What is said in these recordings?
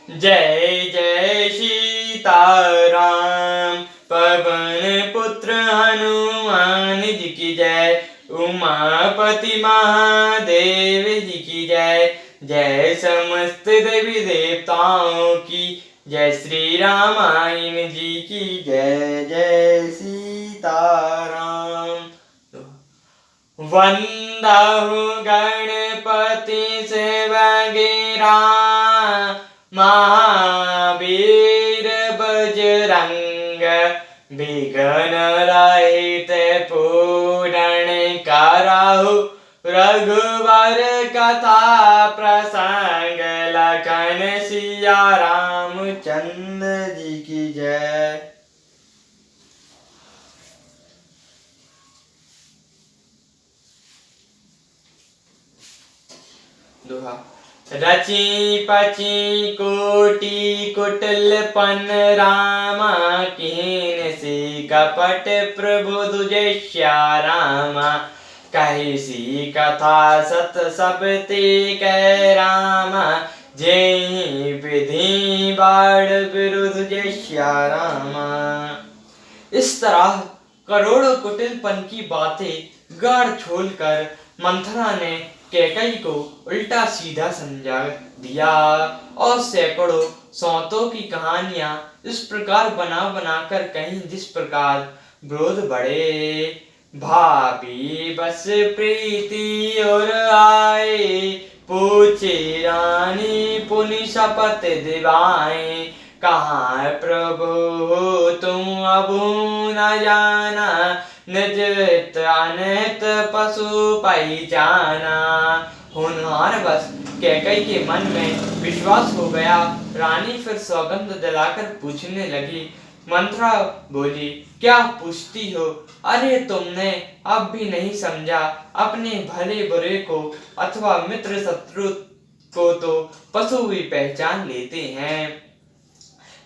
जय जय सीताराम। पवन पुत्र हनुमान जी की जय। उमापति महादेव जी की जय। जय समस्त देवी देवताओं की जय। श्री रामायण जी की जय। जय सीताराम। वंदहु गणपति सेवगेरा महावीर बजरंग। विघ्न रहित पूरण करहु रघुवर कथा प्रसंग। लखन सिया रामचंद्र जी की जय। दोहा। रची पची कोटि कुटिल पन रामा। कीन सी कपट प्रभु दुजे रामा। कही सी कथा सत सब ते कै रामा। जेहि विधि बाढ़ विरुद्ध जय रामा। इस तरह करोड़ों कुटिलपन की बातें गाढ़ छोल कर मंथरा ने कैकई को उल्टा सीधा समझा दिया और सैकड़ों सौतों की कहानियां इस प्रकार बना बनाकर कहीं जिस प्रकार विरोध बढ़े। भाभी बस प्रीति और आए। पूछे रानी पुनि शपथ दिवाए। कहाँ प्रभु हो तुम अबू न जाना। निज हित अनित पशु पहचाना। होनहार बस कैकई के मन में विश्वास हो गया। रानी फिर सौगंध दिलाकर पूछने लगी। मंत्रा बोली, क्या पूछती हो? अरे तुमने अब भी नहीं समझा। अपने भले बुरे को अथवा मित्र शत्रु को तो पशु भी पहचान लेते हैं।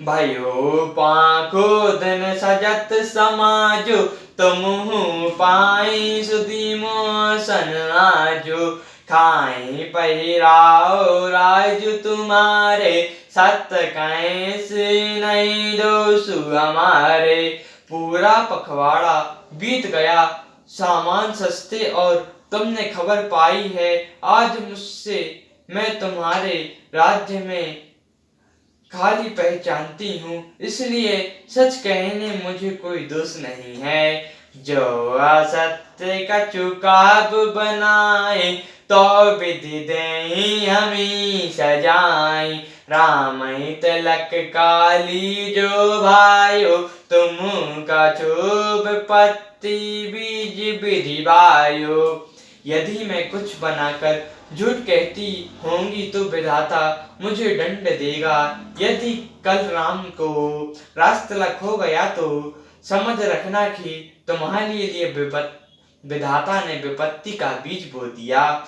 भयो पाखो दिन सजत समाजो। तुमहु पाई सुधीमो सन आजो। खाई पहिराओ राजु तुम्हारे। सत कैसे नहीं दोषु हमारे। पूरा पखवाड़ा बीत गया। सामान सस्ते और तुमने खबर पाई है। आज मुझसे मैं तुम्हारे राज्य में खाली पहचानती हूँ, इसलिए सच कहने मुझे कोई दोष नहीं है। जो असत्य का चुकाब बनाए तो विधि देहि हमें सजाए। राम तिलक काली जो भायो। तुम का चुभ पत्ती बीज विधि भायो। यदि मैं कुछ बनाकर झूठ कहती होंगी तो विधाता मुझे दंड देगा। यदि कल राम को राजतिलक हो गया तो समझ रखना कि तुम्हारे लिए विधाता ने विपत्ति का बीज बो दिया।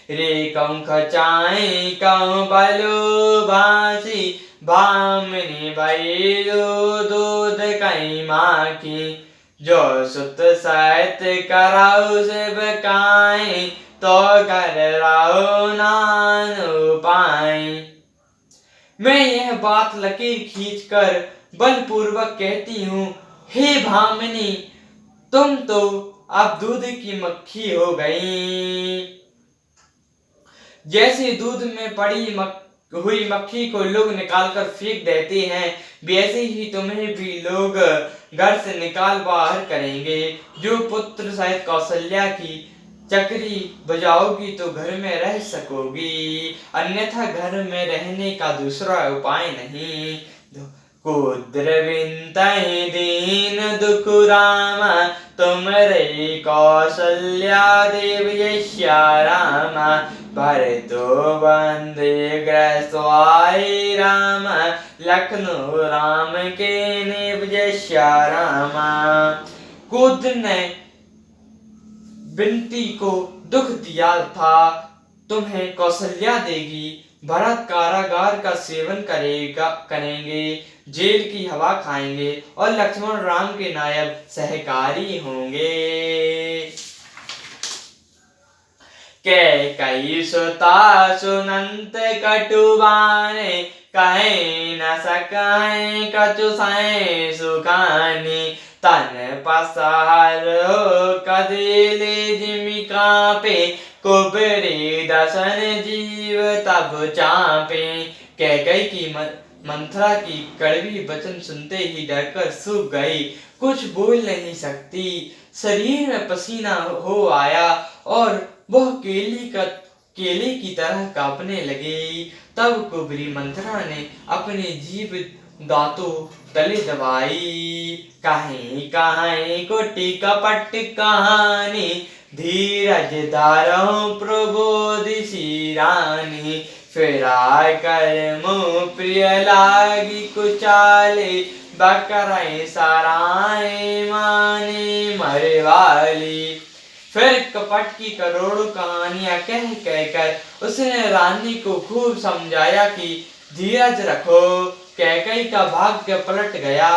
रे कौं खचाए कौं बलो भासी। भामिनी बैलो दूध कई माखी। जो सुत सहित कराऊ सेवकाई। तो कर राहो नानु पाई। मैं यह बात लकीर खींचकर बलपूर्वक कहती हूँ, हे भामिनी, तुम तो अब दूध की मक्खी हो गई। जैसे दूध में पड़ी हुई मक्खी को लोग निकालकर फेंक देते हैं, वैसे ही तुम्हें भी लोग घर से निकाल बाहर करेंगे। जो पुत्र सहित कौशल्या की चक्री बजाओगी तो घर में रह सकोगी, अन्यथा घर में रहने का दूसरा उपाय नहीं। कुद्र विनतहि दीन दुख रामा। तुम रे कौशल्या देव यश्या रामा। भरतो वंदे ग्रस्वाई रामा। लखनऊ राम के नेव यश्या रामा। कुद्र ने विनती को दुख दिया था, तुम्हें कौशल्या देगी। भरत कारागार का सेवन करेंगे, जेल की हवा खाएंगे और लक्ष्मण राम के नायब सहकारी होंगे। कई सुता सुनंत कटुबाने, कहे न सकाए कछु सहे सुखानी। तन पसार कदेले जिमि कापे, कुबरी दसन जीव तब चापे। कैकई की मंथरा की कड़वी वचन सुनते ही डरकर सूख गई, कुछ बोल नहीं सकती। शरीर में पसीना हो आया और वह केले की तरह कांपने लगी। तब कुबरी मंथरा ने अपनी जीभ दांतों तले दबाई। कहीं कहीं कोटि कपट कहानी, धीरज धारो प्रबोधिसी रानी। फिरा कर मुँह प्रिय लागी कुचाले, बकराई सराय माने मरे वाली। फिर कपट की करोड़ों कहानियां कह कर उसने रानी को खूब समझाया कि धीरज रखो। कैकई का भाग्य पलट गया,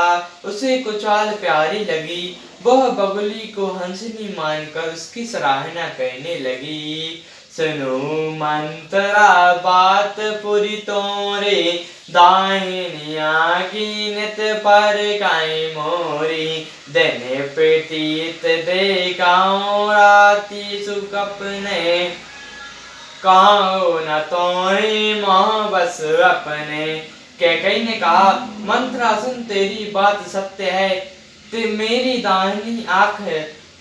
उसे कुचाल प्यारी लगी। वह बगुली को हंसनी मानकर उसकी सराहना करने लगी। सुनो मंतरा बात पुरी तोरे, दाहिनिया की नित पर काई मोरी। दिन प्रतीत देखाओ राती सुकपने, कहो न तोई मोह बस अपने। कैकई ने कहा, मंत्रा सुन, तेरी बात सत्य है। मेरी दाहिनी आंख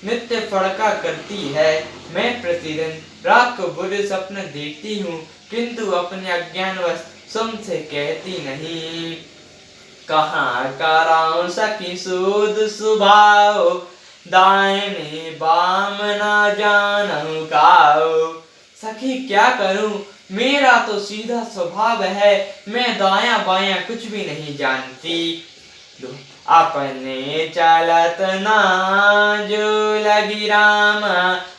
नित्य फड़का करती है। मैं प्रतिदिन रात को बुरे सपने देखती हूँ, किंतु अपने अज्ञानवश तुमसे कहती नहीं। कहाँ कराऊं सखी सूद सुभाओ, दाहिनी बाम ना जानूं काओ। सखी क्या करूं, मेरा तो सीधा स्वभाव है, मैं दाया बाया कुछ भी नहीं जानती। अपने चलत ना जो लगी राम,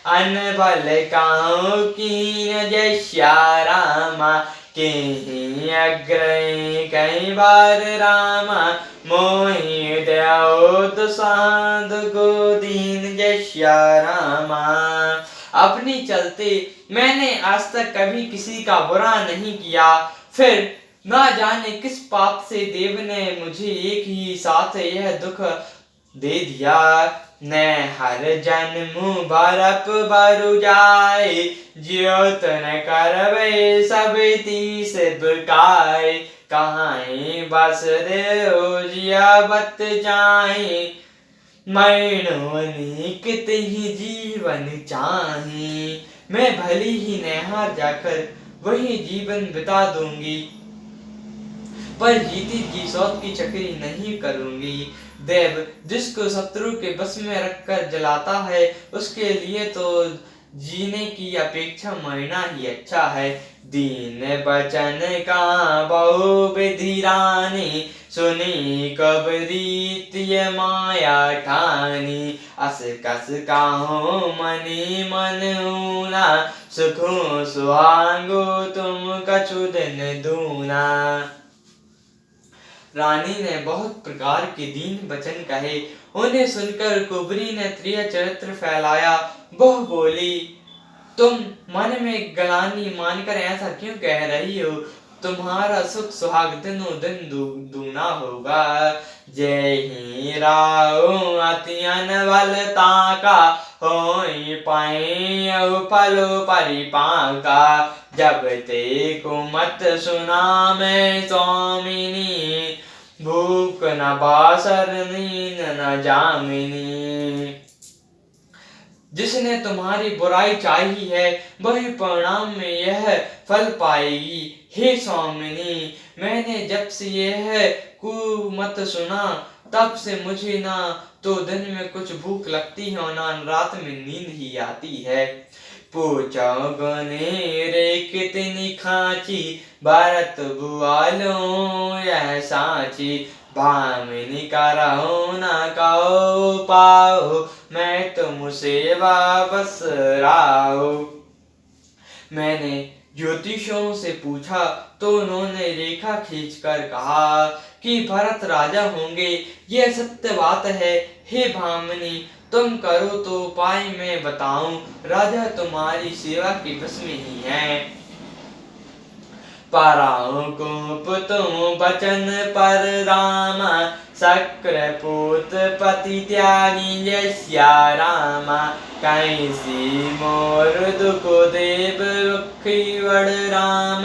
अनबल काऊ कीन जैस्या रामा। कहीं अग्रही कई बार रामा, मोहि दयो दुसाध गोदीन जैस्या रामा। अपनी चलते मैंने आज तक कभी किसी का बुरा नहीं किया, फिर ना जाने किस पाप से देव ने मुझे एक ही साथ यह दुख दे दिया। न हर जन्म बरप बरु जाए, ज्योत न करवे सब तीस बुकाए। कहाँ बस देव जिया बत जाए, मैनो निकट ही जीवन चाहे। मैं भली ही नहर जाकर वही जीवन बिता दूंगी, पर जीती जी सौत की चक्री नहीं करूंगी। देव जिसको शत्रु के बस में रखकर जलाता है, उसके लिए तो जीने की अपेक्षा मरना ही अच्छा है। दीन बचन का बहु विधि रानी, सुनी कब रीतिय माया ठानी। अस कस काहो मनी मन ऊना, सुखो सुहागो तुम कछु दिन दूना। रानी ने बहुत प्रकार के दीन वचन कहे। उन्हें सुनकर कुबरी ने प्रिय चरित्र फैलाया। वह बोली, तुम मन में गलानी मानकर ऐसा क्यों कह रही हो? तुम्हारा सुख सुहाग दिनों दिन दूना होगा। जय ही राव अतियन बलता का, होई पाए फलो परिपाका। जब ते को मत सुना मैं स्वामिनी, भूख न बासर नींद न जामिनी। जिसने तुम्हारी बुराई चाही है, वही परिणाम में यह फल पाएगी। हे स्वामिनी, मैंने जब से यह कुमत सुना, तब से मुझे ना तो दिन में कुछ भूख लगती है और ना रात में नींद ही आती है। पूछो गने रे कितनी खाची, भरत बुआलो यह साची। भामिनी करहो न कहो पाओ, मैं तुम सेवा बस राओ। मैंने ज्योतिषों से पूछा तो उन्होंने रेखा खींचकर कहा कि भरत राजा होंगे। यह सत्य बात है। हे भामिनी, तुम करो तो उपाय मैं बताऊं, राजा तुम्हारी सेवा के बस में ही है। पराओ को तुम बचन पर राम, शक्रपूत पति त्यागी जय सिया राम। कैसी मोर दुख देव रुखी बड़ राम,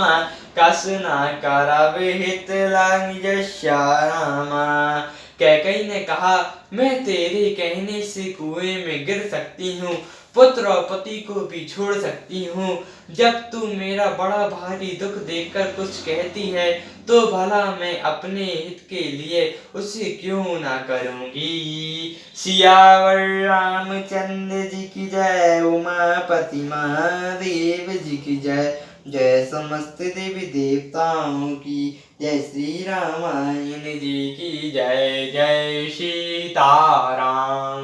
कस न करब हित लागी जय सिया राम। कैकई ने कहा, मैं तेरे कहने से कुएं में गिर सकती हूँ, पुत्र और पति को भी छोड़ सकती हूँ। जब तू मेरा बड़ा भारी दुख देखकर कुछ कहती है तो भला मैं अपने हित के लिए उसे क्यों ना करूँगी। सियावर रामचंद्र जी की जय, उमापति महादेव जी की जय। जय समस्त देवी देवताओं की, जय श्री रामायण जी की जय। जय सीताराम।